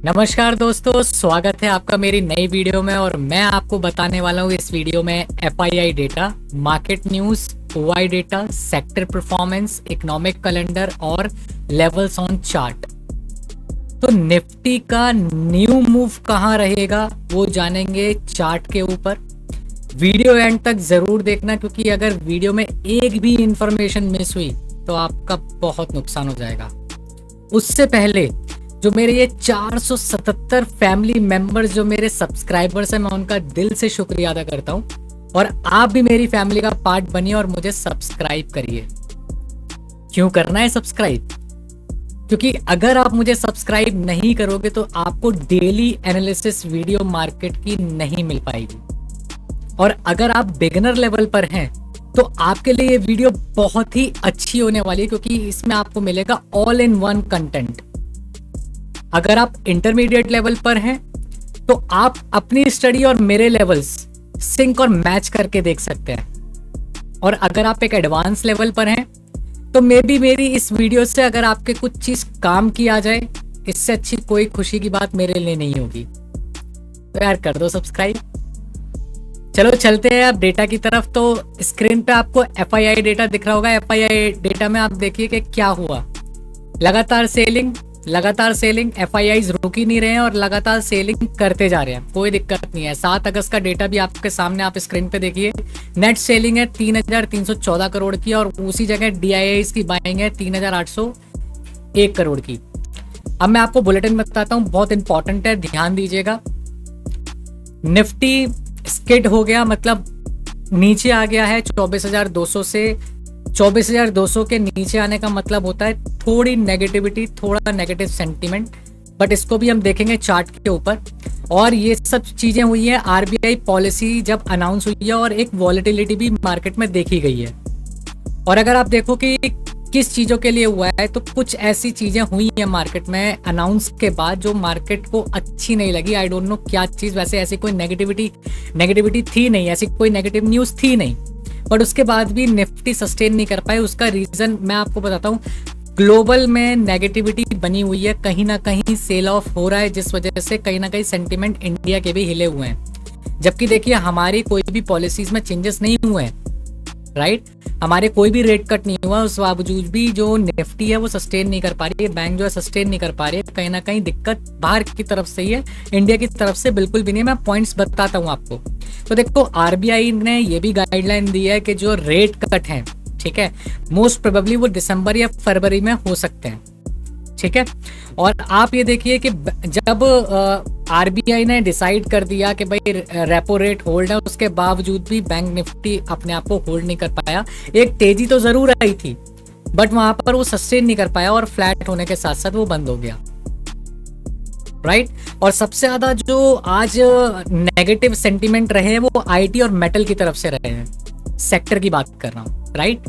नमस्कार दोस्तों, स्वागत है आपका मेरी नई वीडियो में। और मैं आपको बताने वाला हूँ इस वीडियो में FII data, market news, OI data, sector performance, economic calendar और लेवल्स ऑन चार्ट। तो निफ्टी का न्यू मूव कहाँ रहेगा वो जानेंगे चार्ट के ऊपर। वीडियो एंड तक ज़रूर देखना, क्योंकि अगर वीडियो में एक भी इंफॉर्मेशन मिस हुई तो आपका बहुत नुकसान हो जाएगा। उससे पहले जो मेरे ये 477 फैमिली मेंबर्स जो मेरे सब्सक्राइबर्स हैं, मैं उनका दिल से शुक्रिया अदा करता हूँ। और आप भी मेरी फैमिली का पार्ट बनिए और मुझे सब्सक्राइब करिए। क्यों करना है सब्सक्राइब? क्योंकि अगर आप मुझे सब्सक्राइब नहीं करोगे तो आपको डेली एनालिसिस वीडियो मार्केट की नहीं मिल पाएगी। और अगर आप बिगिनर लेवल पर हैं तो आपके लिए ये वीडियो बहुत ही अच्छी होने वाली है, क्योंकि इसमें आपको मिलेगा ऑल इन वन कंटेंट। अगर आप इंटरमीडिएट लेवल पर हैं तो आप अपनी स्टडी और मेरे लेवल्स सिंक और मैच करके देख सकते हैं। और अगर आप एक एडवांस लेवल पर हैं तो मेरी इस वीडियो से अगर आपके कुछ चीज काम की आ जाए, इससे अच्छी कोई खुशी की बात मेरे लिए नहीं होगी। तो यार कर दो सब्सक्राइब। चलो चलते हैं अब डेटा की तरफ। तो स्क्रीन पे आपको एफआईआई डेटा दिख रहा होगा। एफआईआई डेटा में आप देखिए कि क्या हुआ। लगातार सेलिंग एफआईआईज रुक ही नहीं रहे हैं और लगातार सेलिंग करते जा रहे हैं। कोई दिक्कत नहीं है। 7 अगस्त का डेटा भी आपके सामने, आप स्क्रीन पे देखिए। नेट सेलिंग है 3,314 करोड़ की, और उसी जगह डीआईआईज की बाइंग है 3,801 करोड़ की। अब मैं आपको बुलेटिन बताता हूँ, बहुत इंपॉर्टेंट है, ध्यान दीजिएगा। निफ्टी स्किड हो गया, मतलब नीचे आ गया है 24,200 से। 24,200 के नीचे आने का मतलब होता है थोड़ी नेगेटिविटी, थोड़ा नेगेटिव सेंटीमेंट, बट इसको भी हम देखेंगे चार्ट के ऊपर। और ये सब चीजें हुई है, आरबीआई पॉलिसी जब अनाउंस हुई है और एक वॉलेटिलिटी भी मार्केट में देखी गई है। और अगर आप देखो कि किस चीज़ों के लिए हुआ है, तो कुछ ऐसी चीज़ें हुई हैं मार्केट में अनाउंस के बाद जो मार्केट को अच्छी नहीं लगी। आई डोंट नो क्या चीज़। वैसे ऐसी कोई नेगेटिविटी थी नहीं, ऐसी कोई नेगेटिव न्यूज़ थी नहीं, बट उसके बाद भी निफ्टी सस्टेन नहीं कर पाए। उसका रीज़न मैं आपको बताता हूँ। ग्लोबल में नेगेटिविटी बनी हुई है, कहीं ना कहीं सेल ऑफ हो रहा है, जिस वजह से कहीं ना कहीं सेंटिमेंट इंडिया के भी हिले हुए हैं। जबकि देखिए हमारी कोई भी पॉलिसीज में चेंजेस नहीं हुए हैं, राइट। हमारे कोई भी रेट कट नहीं हुआ, उस बावजूद भी जो निफ्टी है वो सस्टेन नहीं कर पा रही है। बैंक जो है सस्टेन नहीं कर पा रही है। कहीं ना कहीं दिक्कत बाहर की तरफ से ही है, इंडिया की तरफ से बिल्कुल भी नहीं। मैं पॉइंट्स बताता हूँ आपको। तो देखो आरबीआई ने ये भी गाइडलाइन दी है कि जो रेट कट है, ठीक है, मोस्ट प्रोबेबली वो दिसंबर या फरवरी में हो सकते हैं, ठीक है। और आप ये देखिए कि जब आरबीआई ने डिसाइड कर दिया कि भाई रेपो रेट होल्ड है, उसके बावजूद भी बैंक निफ्टी अपने आप को होल्ड नहीं कर पाया। एक तेजी तो जरूर आई थी, बट वहां पर वो सस्टेन नहीं कर पाया और फ्लैट होने के साथ साथ वो बंद हो गया, राइट। और सबसे ज्यादा जो आज नेगेटिव सेंटीमेंट रहे हैं वो आईटी और मेटल की तरफ से रहे हैं। सेक्टर की बात कर रहा हूं, राइट।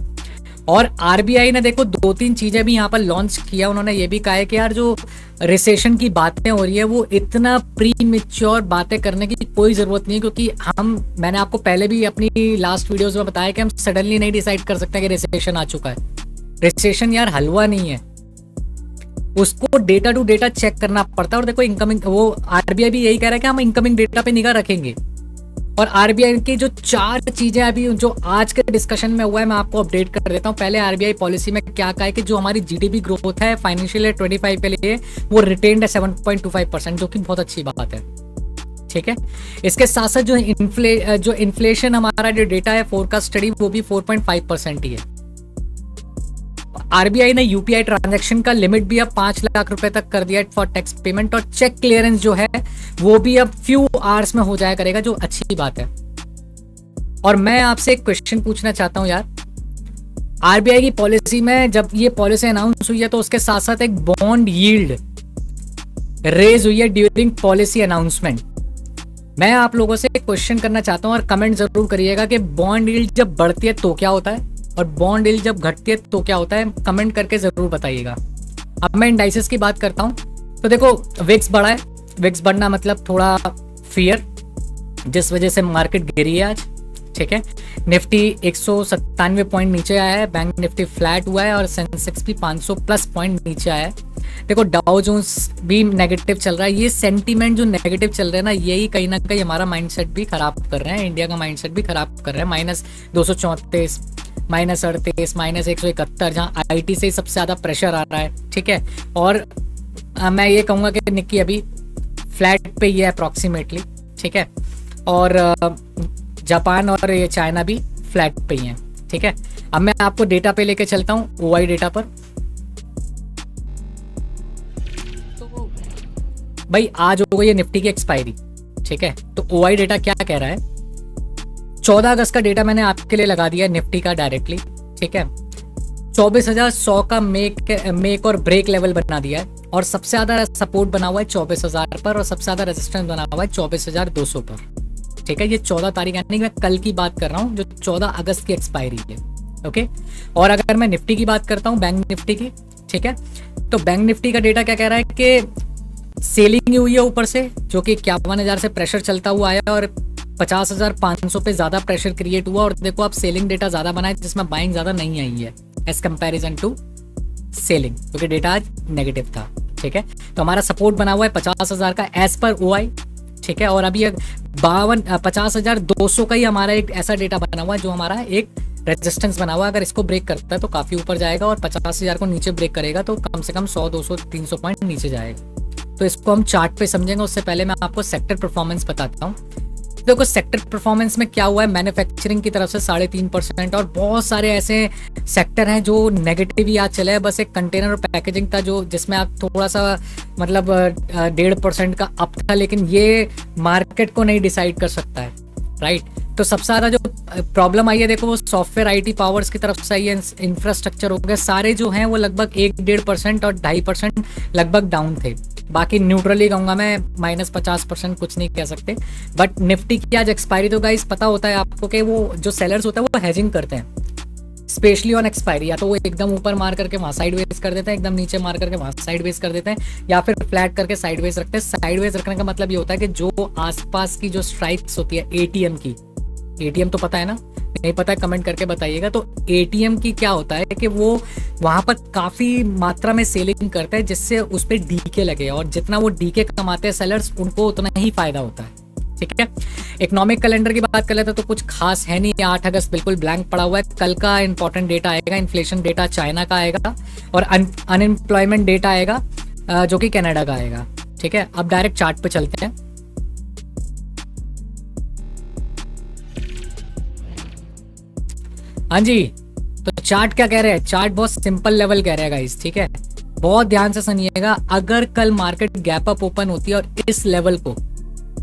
और आरबीआई ने देखो 2-3 चीजें भी यहाँ पर लॉन्च किया। उन्होंने ये भी कहा है कि यार जो रिसेशन की बातें हो रही है वो इतना प्री मैच्योर बातें करने की कोई जरूरत नहीं है, क्योंकि मैंने आपको पहले भी अपनी लास्ट वीडियोस में बताया कि हम सडनली नहीं डिसाइड कर सकते कि रिसेशन आ चुका है। रिसेशन यार हलवा नहीं है, उसको डेटा टू डेटा चेक करना पड़ता है। और देखो इनकमिंग, वो आरबीआई भी यही कह रहा है कि हम इनकमिंग डेटा पे निगाह रखेंगे। और आरबीआई की जो 4 चीजें अभी जो आज के डिस्कशन में हुआ है, मैं आपको अपडेट कर देता हूं। पहले आरबीआई पॉलिसी में क्या कहा है कि जो हमारी जीडीपी ग्रोथ है फाइनेंशियल ईयर 25 के लिए वो रिटेन्ड है 7.25%, जो कि बहुत अच्छी बात है, ठीक है। इसके साथ साथ जो इन्फ्लेशन हमारा जो डेटा है फोरकास्ट स्टडी, वो भी 4.5% ही है। आरबीआई ने यूपीआई ट्रांजैक्शन का लिमिट भी अब 5 लाख रुपए तक कर दिया फॉर टैक्स पेमेंट। और चेक क्लियरेंस जो है वो भी अब फ्यू आवर्स में हो जाया करेगा, जो अच्छी बात है। और मैं आपसे एक क्वेश्चन पूछना चाहता हूं यार, आरबीआई की पॉलिसी में जब ये पॉलिसी अनाउंस हुई है तो उसके साथ साथ एक बॉन्ड यील्ड रेज हुई है ड्यूरिंग पॉलिसी अनाउंसमेंट। मैं आप लोगों से एक क्वेश्चन करना चाहता हूं और कमेंट जरूर करिएगा कि बॉन्ड यील्ड जब बढ़ती है तो क्या होता है और बॉन्ड यील्ड जब घटती है तो क्या होता है। कमेंट करके जरूर बताइएगा। अब मैं इंडाइसेस की बात करता हूं। तो देखो विक्स बढ़ा है। विक्स बढ़ना मतलब थोड़ा फियर, जिस वजह से मार्केट गिरी है आज, ठीक है। निफ्टी 197 पॉइंट नीचे आया है, बैंक निफ्टी फ्लैट हुआ है और सेंसेक्स भी 500 प्लस पॉइंट नीचे आया है। देखो डाउ जोन्स भी नेगेटिव चल रहा है। ये सेंटीमेंट जो नेगेटिव चल रहा है ना, यही कहीं ना कहीं हमारा माइंडसेट भी खराब कर रहे हैं, इंडिया का माइंडसेट भी खराब कर रहे हैं। -234, -38, -171, जहाँ आईटी से सबसे ज़्यादा प्रेशर आ रहा है, ठीक है। और मैं ये कहूँगा कि निक्की अभी फ्लैट पे ही है अप्रॉक्सीमेटली, ठीक है। और जापान और ये चाइना भी फ्लैट पे ही हैं, ठीक है। अब मैं आपको डेटा पे लेके चलता हूँ, ओआई डेटा पर। तो भाई आज हो गई है निफ्टी की एक्सपायरी, ठीक है। तो ओआई डेटा क्या कह रहा है, 14 अगस्त का डेटा मैंने आपके लिए लगा दिया निफ्टी का डायरेक्टली, ठीक है। 24,100 का मेक और ब्रेक लेवल बना दिया है और सबसे ज्यादा सपोर्ट बना हुआ है 24,000 पर और सबसे ज्यादा रेजिस्टेंस बना हुआ है 24,200 पर, ठीक है। ये 14 तारीख, यानी मैं कल की बात कर रहा हूँ, जो 14 अगस्त की एक्सपायरी है, ओके। और अगर मैं निफ्टी की बात करता हूँ, बैंक निफ्टी की, ठीक है, तो बैंक निफ्टी का डेटा क्या कह रहा है कि सेलिंग हुई है ऊपर से, जो कि 51,000 से प्रेशर चलता हुआ आया और 50,500 पे ज्यादा प्रेशर क्रिएट हुआ। और देखो आप सेलिंग डेटा ज्यादा बना है, जिसमें बाइंग ज्यादा नहीं आई है एज कंपैरिजन टू सेलिंग, क्योंकि डेटा आज नेगेटिव था, ठीक है। तो हमारा सपोर्ट बना हुआ है 50,000 का एज पर ओआई, ठीक है। और अभी 50,200 का ही हमारा एक ऐसा डेटा बना हुआ है जो हमारा एक रेजिस्टेंस बना हुआ है। अगर इसको ब्रेक करता है तो काफी ऊपर जाएगा और 50,000 को नीचे ब्रेक करेगा तो कम से कम 100, 200, 300 पॉइंट नीचे जाएगा। तो इसको हम चार्ट पे समझेंगे। उससे पहले मैं आपको सेक्टर परफॉर्मेंस बताता हूँ। देखो सेक्टर परफॉर्मेंस में क्या हुआ है, मैन्युफैक्चरिंग की तरफ से 3.5% और बहुत सारे ऐसे सेक्टर हैं जो नेगेटिव ही आज चले हैं। बस एक कंटेनर और पैकेजिंग था जो जिसमें आप थोड़ा सा मतलब 1.5% का अप था, लेकिन ये मार्केट को नहीं डिसाइड कर सकता है, राइट। तो सबसे ज़्यादा जो प्रॉब्लम आई है देखो वो सॉफ्टवेयर आईटी पावर्स की तरफ से आई है, इंफ्रास्ट्रक्चर हो गया, सारे जो हैं वो लगभग 1-1.5% और 2.5% लगभग डाउन थे। बाकी न्यूट्रली कहूँगा मैं, -50%, कुछ नहीं कह सकते। बट निफ्टी की आज एक्सपायरी, तो गाइस पता होता है आपको कि वो जो सेलर्स होता है वो हेजिंग करते हैं स्पेशली ऑन एक्सपायरी। या तो वो एकदम ऊपर मार करके वहाँ साइड वेज कर देते हैं, एकदम नीचे मार करके वहाँ साइड वेज कर देते हैं, या फिर फ्लैट करके साइड वेज रखते हैं। साइड वेज रखने का मतलब ये होता है कि जो आसपास की जो स्ट्राइक्स होती है एटीएम की, एटीएम तो पता है ना, नहीं पता है कमेंट करके बताइएगा। तो एटीएम की क्या होता है कि वो वहां पर काफी मात्रा में सेलिंग करते हैं जिससे उस पर डीके लगे, और जितना वो डीके कमाते हैं सेलर्स उनको उतना ही फायदा होता है, ठीक है। इकोनॉमिक कैलेंडर की बात कर लेते हैं तो कुछ खास है नहीं। 8 अगस्त बिल्कुल ब्लैंक पड़ा हुआ है। कल का इंपॉर्टेंट डेटा आएगा, इन्फ्लेशन डेटा चाइना का आएगा और अनएम्प्लॉयमेंट डेटा आएगा जो कि कनाडा का आएगा, ठीक है। अब डायरेक्ट चार्ट पे चलते हैं। हाँ जी, तो चार्ट क्या कह रहे हैं, चार्ट बहुत सिंपल लेवल कह रहा है गाइस, ठीक है। बहुत ध्यान से सुनिएगा। अगर कल मार्केट गैप अप ओपन होती है और इस लेवल को,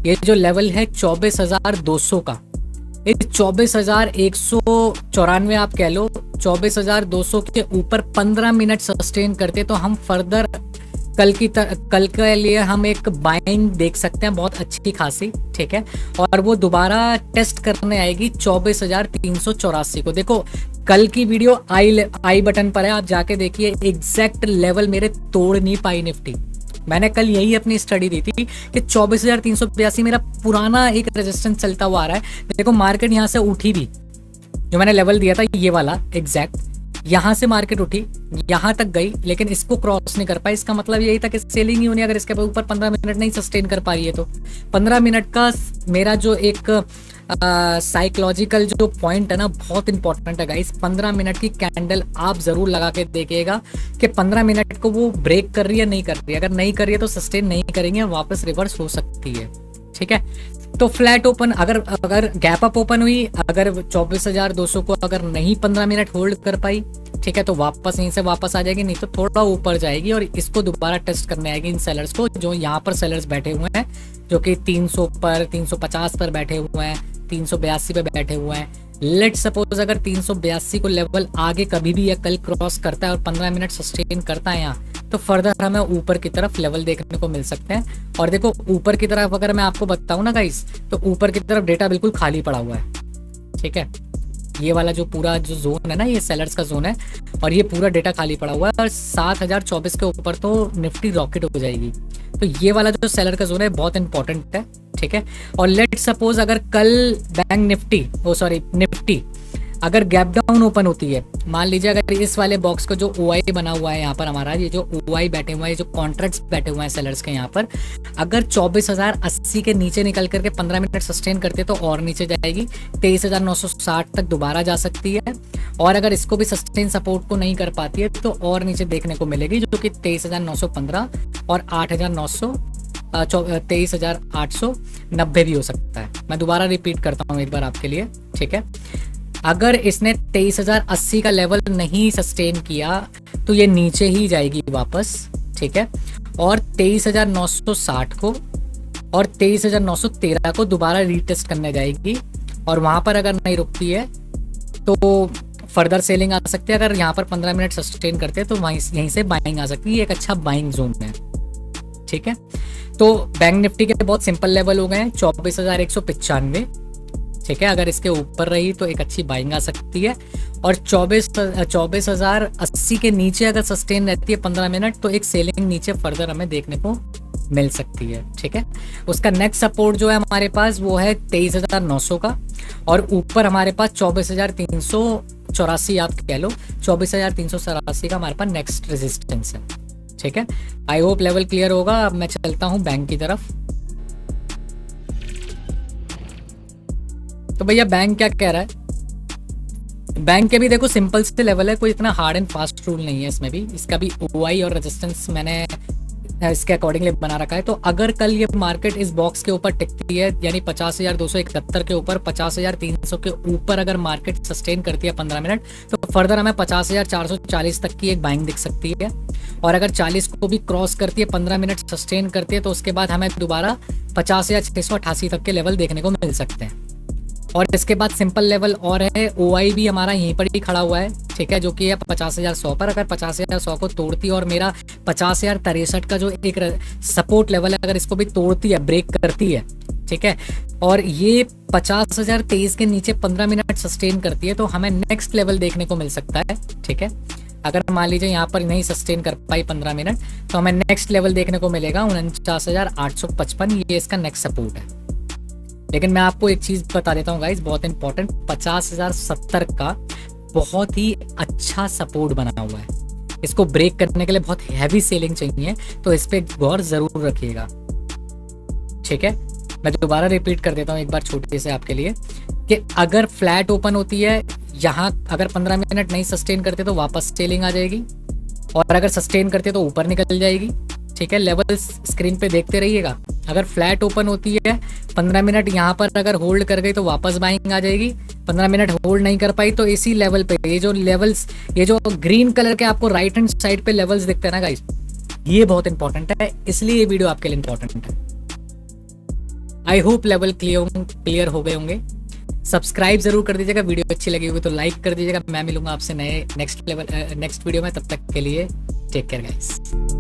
ये जो लेवल है 24,200 का, इस 24,194 आप कह लो, 24,200 के ऊपर 15 मिनट सस्टेन करते तो हम फर्दर कल के लिए हम एक बाइंग देख सकते हैं बहुत अच्छी खासी, ठीक है। और वो दोबारा टेस्ट करने आएगी 24,384 को। देखो कल की वीडियो आई बटन पर है, आप जाके देखिए। एग्जैक्ट लेवल मेरे तोड़ नहीं पाई निफ्टी। मैंने कल यही अपनी स्टडी दी थी कि 24,382 मेरा पुराना एक रेजिस्टेंस चलता हुआ आ रहा है। देखो मार्केट यहाँ से उठी भी, जो मैंने लेवल दिया था ये वाला एग्जैक्ट, यहाँ से मार्केट उठी, यहाँ तक गई, लेकिन इसको क्रॉस नहीं कर पाई। इसका मतलब यही था कि सेलिंग ही होनी। अगर इसके ऊपर 15 मिनट नहीं सस्टेन कर पा रही है तो 15 मिनट का मेरा जो एक साइकोलॉजिकल जो पॉइंट है ना, बहुत इंपॉर्टेंट है गाइस। 15 मिनट की कैंडल आप जरूर लगा के देखिएगा कि 15 मिनट को वो ब्रेक कर रही है नहीं कर रही है। अगर नहीं कर रही है तो सस्टेन नहीं करेंगे, वापस रिवर्स हो सकती है, ठीक है। तो फ्लैट ओपन, अगर गैप अप ओपन हुई, अगर 24,200 को अगर नहीं 15 मिनट होल्ड कर पाई, ठीक है, तो वापस यहीं से वापस आ जाएगी, नहीं तो थोड़ा ऊपर जाएगी और इसको दोबारा टेस्ट करने आएगी इन सेलर्स को, जो यहाँ पर सेलर्स बैठे हुए हैं, जो कि 300 पर 350 पर बैठे हुए हैं, 382 पे बैठे हुए हैं। लेट सपोज अगर 382 को लेवल आगे कभी भी या कल क्रॉस करता है और 15 मिनट सस्टेन करता है यहाँ, तो फर्दर हमें ऊपर की तरफ लेवल देखने को मिल सकते हैं। और देखो ऊपर की तरफ अगर मैं आपको बताऊं ना गाइस, तो ऊपर की तरफ डेटा बिल्कुल खाली पड़ा हुआ है, ठीक है। ये वाला जो पूरा जो जोन है ना, ये सेलर्स का जोन है और ये पूरा डेटा खाली पड़ा हुआ है। और 7,024 के ऊपर तो निफ्टी रॉकेट हो जाएगी। तो ये वाला जो सेलर का जोन है बहुत इंपॉर्टेंट है, ठीक है। और लेट सपोज अगर कल बैंक निफ्टी निफ्टी अगर गैप डाउन ओपन होती है, मान लीजिए अगर इस वाले बॉक्स को जो OI बना हुआ है यहाँ पर हमारा, ये जो OI बैठे हुए हैं, जो कॉन्ट्रैक्ट्स बैठे हुए हैं सेलर्स के यहाँ पर, अगर 24,080 के नीचे निकल करके 15 मिनट सस्टेन करते तो और नीचे जाएगी, 23,960 तक दोबारा जा सकती है। और अगर इसको भी सस्टेन सपोर्ट को नहीं कर पाती है तो और नीचे देखने को मिलेगी, जो कि 23,915 और 8,900 23,890 भी हो सकता है। मैं दोबारा रिपीट करता हूँ एक बार आपके लिए, ठीक है। अगर इसने 23,080 का लेवल नहीं सस्टेन किया तो ये नीचे ही जाएगी वापस, ठीक है। और 23,960 को और 23,913 को दोबारा रीटेस्ट करने जाएगी, और वहाँ पर अगर नहीं रुकती है तो फर्दर सेलिंग आ सकती है। अगर यहाँ पर 15 मिनट सस्टेन करते हैं तो यहीं से बाइंग आ सकती है। ये एक अच्छा बाइंग जोन है, ठीक है। तो बैंक निफ्टी के बहुत सिंपल लेवल हो गए हैं, 24,195, ठीक है। अगर इसके ऊपर रही तो एक अच्छी बाइंग आ सकती है, और 24,080 के नीचे अगर सस्टेन रहती है 15 मिनट तो एक सेलिंग नीचे फर्दर हमें देखने को मिल सकती है, ठीक है। उसका नेक्स्ट सपोर्ट जो है हमारे पास वो है 23,900 का, और ऊपर हमारे पास 24,384 आप कह लो, 24,384 का हमारे पास नेक्स्ट रेजिस्टेंस है, ठीक है। आई होप लेवल क्लियर होगा। अब मैं चलता हूँ बैंक की तरफ। तो भैया बैंक क्या कह रहा है, बैंक के भी देखो सिंपल से लेवल है, कोई इतना हार्ड एंड फास्ट रूल नहीं है इसमें भी। इसका भी OI और रेजिस्टेंस मैंने इसके अकॉर्डिंगली बना रखा है। तो अगर कल ये मार्केट इस बॉक्स के ऊपर टिकती है, यानी 50,271 के ऊपर 50,300 के ऊपर अगर मार्केट सस्टेन करती है 15 मिनट, तो फर्दर हमें 50,440 तक की एक बाइंग दिख सकती है। और अगर 40 को भी क्रॉस करती है, 15 मिनट सस्टेन करती है, तो उसके बाद हमें दोबारा 50,688 तक के लेवल देखने को मिल सकते हैं। और इसके बाद सिंपल लेवल और है, OI भी हमारा यहीं पर ही खड़ा हुआ है, ठीक है, जो कि है 50,100 पर। अगर 50,100 को तोड़ती है और मेरा 50,063 का जो एक सपोर्ट लेवल है, अगर इसको भी तोड़ती है, ब्रेक करती है, ठीक है, और ये 50,023 के नीचे 15 मिनट सस्टेन करती है, तो हमें नेक्स्ट लेवल देखने को मिल सकता है, ठीक है। अगर मान लीजिए यहाँ पर नहीं सस्टेन कर पाई 15 मिनट, तो हमें नेक्स्ट लेवल देखने को मिलेगा 49,855, ये इसका नेक्स्ट सपोर्ट है। लेकिन मैं आपको एक चीज़ बता देता हूँ गाइस, बहुत इंपॉर्टेंट, 50,070 का बहुत ही अच्छा सपोर्ट बना हुआ है। इसको ब्रेक करने के लिए बहुत हैवी सेलिंग चाहिए, तो इस पर गौर ज़रूर रखिएगा, ठीक है। मैं दोबारा रिपीट कर देता हूँ एक बार छोटे से आपके लिए, कि अगर फ्लैट ओपन होती है यहाँ, अगर 15 मिनट नहीं सस्टेन करते तो वापस सेलिंग आ जाएगी, और अगर सस्टेन करते तो ऊपर निकल जाएगी, ठीक है। लेवल्स स्क्रीन पे देखते रहिएगा। अगर फ्लैट ओपन होती है 15 मिनट यहाँ पर अगर होल्ड कर गई तो वापस बाइंग आ जाएगी, 15 मिनट होल्ड नहीं कर पाई तो इसी लेवल पे ये जो लेवल्स, ये जो ग्रीन कलर के आपको राइट हैंड साइड पे लेवल्स दिखते हैं ना गाइस, ये बहुत इंपॉर्टेंट है, इसलिए ये वीडियो आपके लिए इंपॉर्टेंट है। आई होप लेवल क्लियर हो गए होंगे। सब्सक्राइब जरूर कर दीजिएगा, वीडियो अच्छी लगी होगी तो लाइक कर दीजिएगा। मैं मिलूंगा आपसे नए नेक्स्ट वीडियो में, तब तक के लिए टेक केयर गाइस।